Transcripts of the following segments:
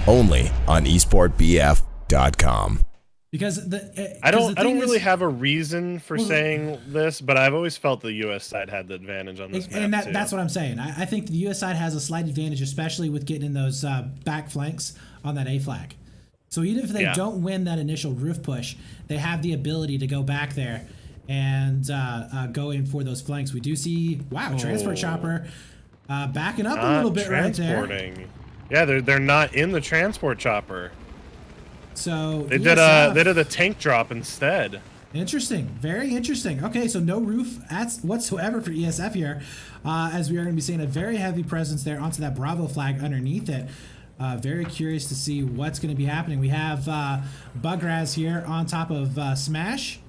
only on esportbf.com. Because I don't really have a reason for saying this, but I've always felt the U.S. side had the advantage on this map, and too. that's what I'm saying. I think the U.S. side has a slight advantage, especially with getting in those back flanks on that A flag. So even if they don't win that initial roof push, they have the ability to go back there and go in for those flanks. We do see, transport chopper backing up a little bit right there. Yeah, they're not in the transport chopper. So they did a tank drop instead. Interesting, very interesting. Okay, so no roof whatsoever for ESF here, as we are going to be seeing a very heavy presence there onto that Bravo flag underneath it. Very curious to see what's going to be happening. We have Bugraz here on top of Smash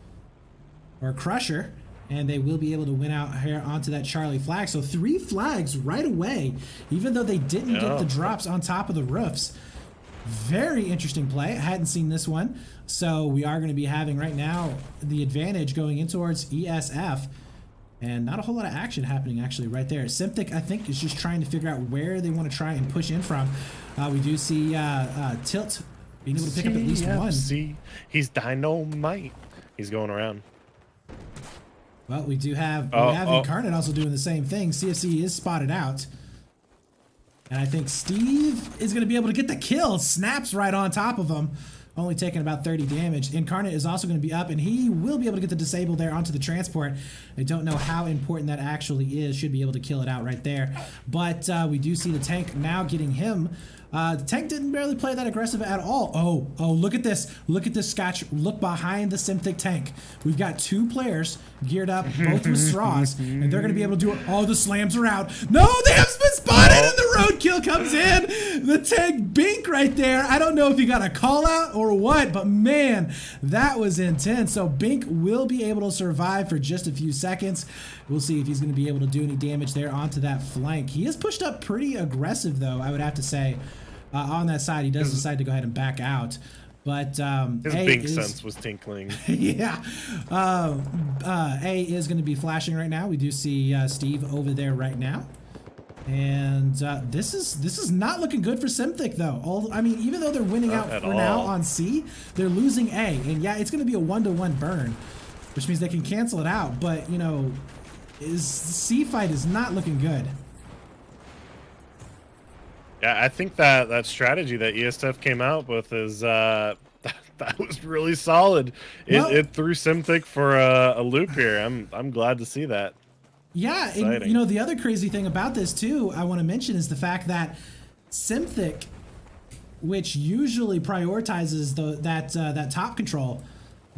or Crusher, and they will be able to win out here onto that Charlie flag. So 3 flags right away, even though they didn't get the drops on top of the roofs. Very interesting play. I hadn't seen this one. So we are going to be having right now the advantage going in towards ESF. And not a whole lot of action happening actually right there. Symthic, I think, is just trying to figure out where they want to try and push in from. We do see Tilt being able to pick up at least one. He's dynamite. He's going around. Well, we do have Incarnate also doing the same thing. CFC is spotted out. And I think Steve is going to be able to get the kill. Snaps right on top of him. Only taking about 30 damage. Incarnate is also going to be up, and he will be able to get the disable there onto the transport. I don't know how important that actually is. Should be able to kill it out right there. But we do see the tank now getting him. The tank didn't barely play that aggressive at all. Oh, look at this. Look at this, Scotch. Look behind the Symthic tank. We've got 2 players geared up, both with straws, and they're going to be able to do it. Oh, the slams are out. No, they have been spotted, and the roadkill comes in. The tank Bink right there. I don't know if he got a call out or what, but man, that was intense. So Bink will be able to survive for just a few seconds. We'll see if he's going to be able to do any damage there onto that flank. He is pushed up pretty aggressive, though, I would have to say. On that side, he does decide to go ahead and back out. But his Bink sense was tinkling. Yeah. A is going to be flashing right now. We do see Steve over there right now. And this is not looking good for Symthic, though. I mean, even though they're winning out for now on C, they're losing A. And yeah, it's going to be a 1-to-1 burn, which means they can cancel it out. But, you know, C fight is not looking good. Yeah, I think that strategy that ESF came out with is that was really solid. It threw Symthic for a loop here. I'm glad to see that. Yeah, and, you know, the other crazy thing about this too, I want to mention, is the fact that Symthic, which usually prioritizes that top control,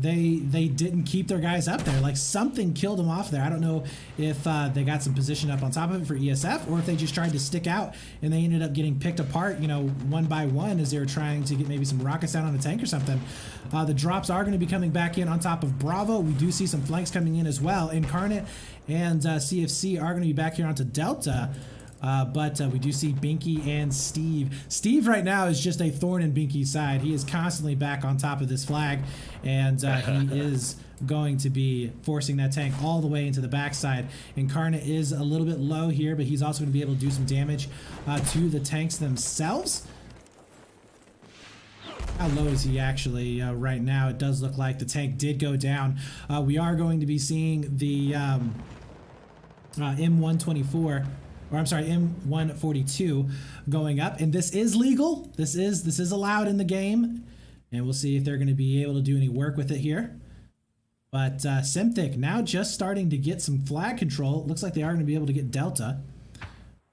they didn't keep their guys up there. Like, something killed them off there. I don't know if they got some position up on top of it for ESF, or if they just tried to stick out and they ended up getting picked apart, you know, one by one as they were trying to get maybe some rockets down on a tank or something. The drops are going to be coming back in on top of Bravo. We do see some flanks coming in as well. Incarnate and CFC are going to be back here onto Delta. But we do see Binky and Steve. Steve right now is just a thorn in Binky's side. He is constantly back on top of this flag, and he is going to be forcing that tank all the way into the backside. Incarnate is a little bit low here, but he's also going to be able to do some damage to the tanks themselves. How low is he actually right now? It does look like the tank did go down. We are going to be seeing the M124. Or I'm sorry, M142 going up, and this is legal. This is allowed in the game, and we'll see if they're going to be able to do any work with it here. But Symthic now just starting to get some flag control. Looks like they are going to be able to get Delta.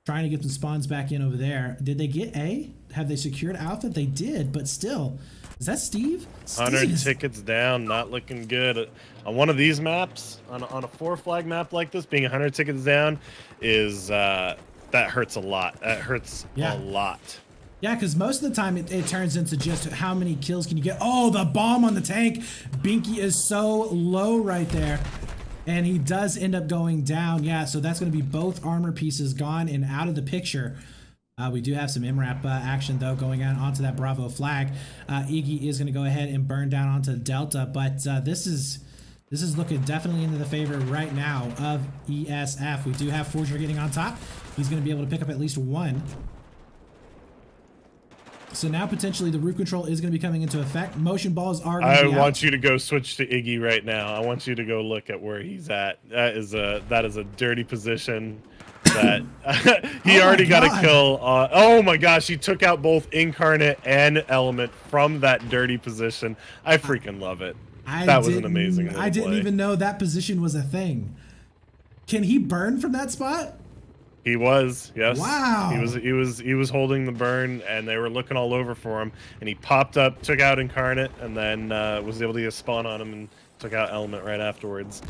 Trying to get some spawns back in over there. Did they get A? Have they secured Alpha? They did, but still. Is that Steve? 100 tickets down, not looking good. On one of these maps, on a 4-flag map like this, being 100 tickets down is, that hurts a lot. That hurts a lot. Yeah, because most of the time it turns into just how many kills can you get. Oh, the bomb on the tank. Binky is so low right there. And he does end up going down. Yeah, so that's going to be both armor pieces gone and out of the picture. We do have some MRAP action, though, going on onto that Bravo flag. Iggy is going to go ahead and burn down onto Delta, but this is looking definitely into the favor right now of ESF. We do have Forger getting on top. He's going to be able to pick up at least one. So now potentially the roof control is going to be coming into effect. Motion balls are going to be I want you to go switch to Iggy right now. I want you to go look at where he's at. That is a dirty position. That he already got a kill. Oh my gosh, he took out both Incarnate and Element from that dirty position. I freaking love it. That was an amazing I didn't play. even know that position was a thing. Can he burn from that spot? He was, yes. Wow. He was holding the burn, and they were looking all over for him. And he popped up, took out Incarnate, and then was able to get a spawn on him and took out Element right afterwards.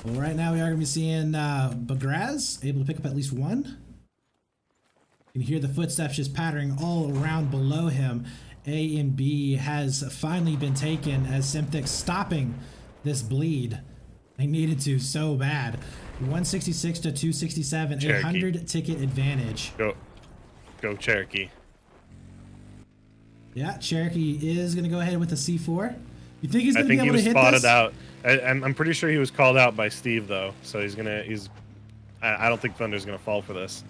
Well, right now we are going to be seeing Bagraz able to pick up at least one. You can hear the footsteps just pattering all around below him. A and B has finally been taken as Symthic stopping this bleed. They needed to so bad. 166 to 267, Cherokee. 100 ticket advantage. Go Cherokee. Yeah, Cherokee is going to go ahead with the C4. You think he's going to be able to hit this? I think he was spotted out. I'm pretty sure he was called out by Steve though, so I don't think Thunder's gonna fall for this.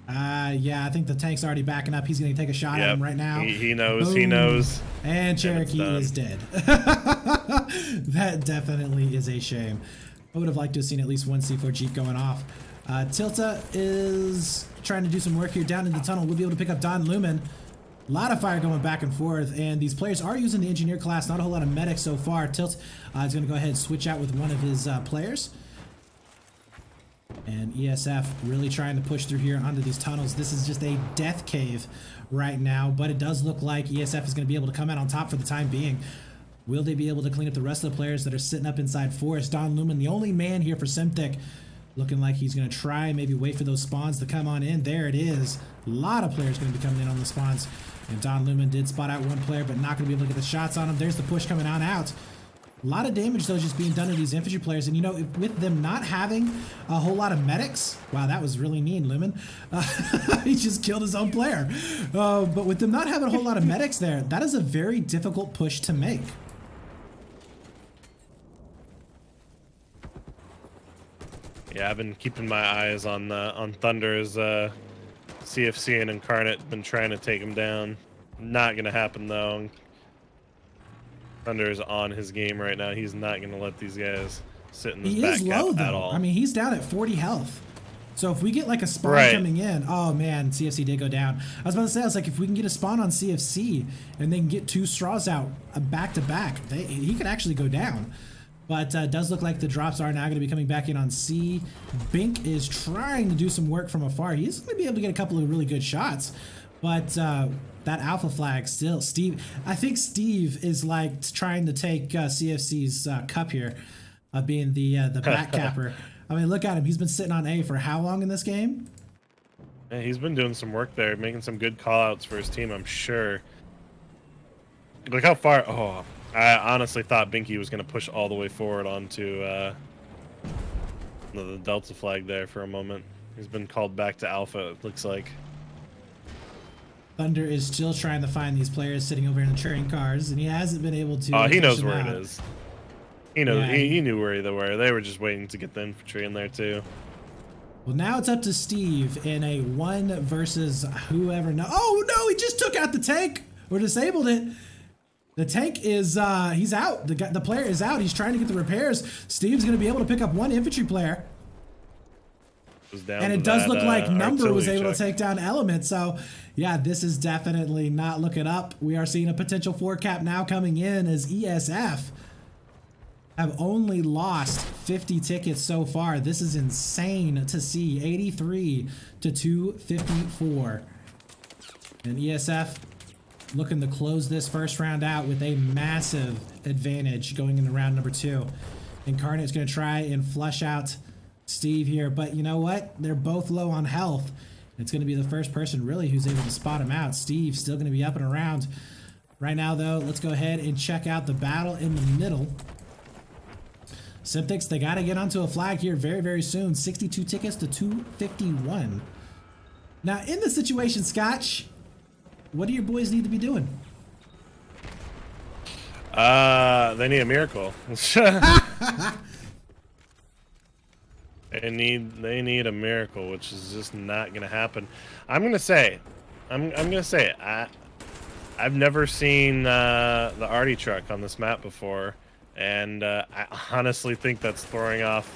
Yeah, I think the tank's already backing up. He's going to take a shot at him right now. He knows. Boom. He knows. And Cherokee is dead. That definitely is a shame. I would have liked to have seen at least one C4 Jeep going off. Tilta is trying to do some work here down in the tunnel. We'll be able to pick up Don Lumen. A lot of fire going back and forth, and these players are using the engineer class. Not a whole lot of medics so far. Tilt is going to go ahead and switch out with one of his players. And ESF really trying to push through here onto these tunnels. This is just a death cave right now, but it does look like ESF is going to be able to come out on top for the time being. Will they be able to clean up the rest of the players that are sitting up inside Forest? Don Lumen, the only man here for Symthic, looking like he's going to try maybe wait for those spawns to come on in. There it is. A lot of players going to be coming in on the spawns. And Don Lumen did spot out one player, but not going to be able to get the shots on him. There's the push coming on out. A lot of damage, though, just being done to these infantry players. And, you know, with them not having a whole lot of medics... Wow, that was really mean, Lumen. He just killed his own player. But with them not having a whole lot of medics there, that is a very difficult push to make. Yeah, I've been keeping my eyes on Thunder's CFC and Incarnate. Been trying to take him down. Not gonna happen though. Thunder is on his game right now. He's not gonna let these guys sit in this back cap at all. I mean, he's down at 40 health. So if we get like a spawn coming in, oh man, CFC did go down. I was about to say, I was like, if we can get a spawn on CFC and they can get two straws out back to back, he could actually go down. But it does look like the drops are now going to be coming back in on C. Bink is trying to do some work from afar. He's going to be able to get a couple of really good shots. But that alpha flag still, Steve, I think Steve is like trying to take CFC's cup here of being the back capper. I mean, look at him. He's been sitting on A for how long in this game? Yeah, he's been doing some work there, making some good call-outs for his team, I'm sure. Look how far... Oh, I honestly thought Binky was going to push all the way forward onto the Delta flag there for a moment. He's been called back to Alpha, it looks like. Thunder is still trying to find these players sitting over in the train cars, and he hasn't been able to. Oh, he knows where it is. He knows. Yeah, he knew where they were. They were just waiting to get the infantry in there too. Well, now it's up to Steve in a 1 versus whoever. No, oh no, he just took out the tank or disabled it. The tank is he's out. The player is out. He's trying to get the repairs. Steve's going to be able to pick up one infantry player. And it does look like Number was able to take down Element. So, yeah, this is definitely not looking up. We are seeing a potential 4 cap now coming in as ESF have only lost 50 tickets so far. This is insane to see. 83 to 254. And ESF looking to close this first round out with a massive advantage going into round number 2. Incarnate's going to try and flush out Steve here, but you know what? They're both low on health. It's going to be the first person really who's able to spot him out. Steve's still going to be up and around. Right now, though, let's go ahead and check out the battle in the middle. Symthics, they got to get onto a flag here very, very soon. 62 tickets to 251. Now, in this situation, Scotch, what do your boys need to be doing? They need a miracle. They need a miracle, which is just not gonna happen. I'm gonna say it. I've never seen the Artie truck on this map before, and I honestly think that's throwing off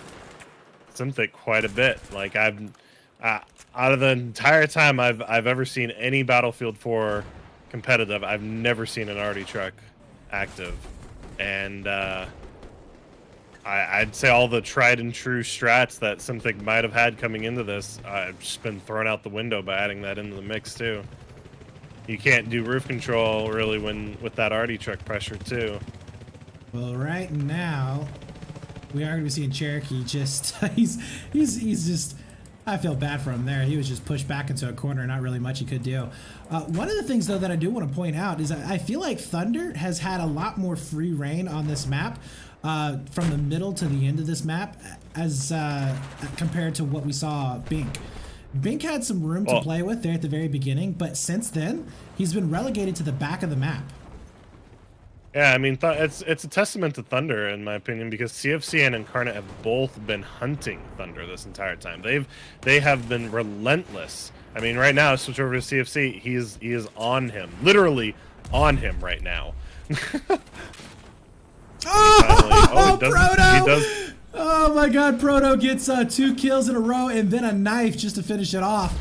Symthic quite a bit. Like out of the entire time I've ever seen any Battlefield 4 competitive, I've never seen an Artie truck active, and I'd say all the tried and true strats that Symthic might have had coming into this, I've just been thrown out the window by adding that into the mix too. You can't do roof control really with that Artie truck pressure too. Well, right now we are going to be seeing Cherokee just he's just, I feel bad for him there. He was just pushed back into a corner, not really much he could do. One of the things though that I do want to point out is I feel like Thunder has had a lot more free reign on this map. From the middle to the end of this map, as compared to what we saw Bink. Bink had some room to play with there at the very beginning, but since then, he's been relegated to the back of the map. Yeah, I mean, it's a testament to Thunder, in my opinion, because CFC and Incarnate have both been hunting Thunder this entire time. They have been relentless. I mean, right now, switch over to CFC, he is on him, literally on him right now. Proto! Oh my god, Proto gets 2 kills in a row and then a knife just to finish it off.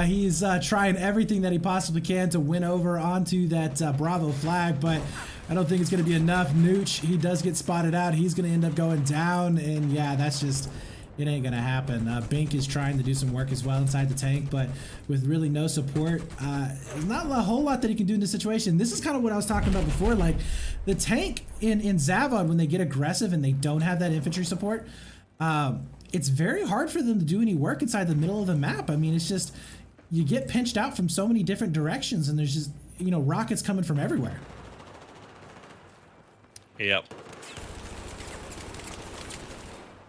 He's trying everything that he possibly can to win over onto that Bravo flag, but I don't think it's going to be enough. Nooch, he does get spotted out. He's going to end up going down, and yeah, that's just... it ain't gonna happen. Bink is trying to do some work as well inside the tank, but with really no support, there's not a whole lot that he can do in this situation. This is kind of what I was talking about before. Like the tank in Zavod, when they get aggressive and they don't have that infantry support, it's very hard for them to do any work inside the middle of the map. I mean, it's just you get pinched out from so many different directions, and there's just rockets coming from everywhere. Yep.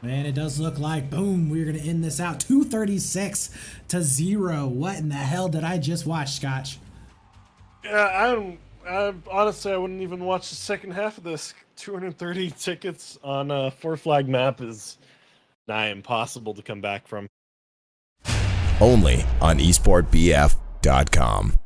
Man, it does look like, boom, we're going to end this out. 236-0. What in the hell did I just watch, Scotch? Yeah, honestly, I wouldn't even watch the second half of this. 230 tickets on a 4-flag map is nigh impossible to come back from. Only on esportbf.com.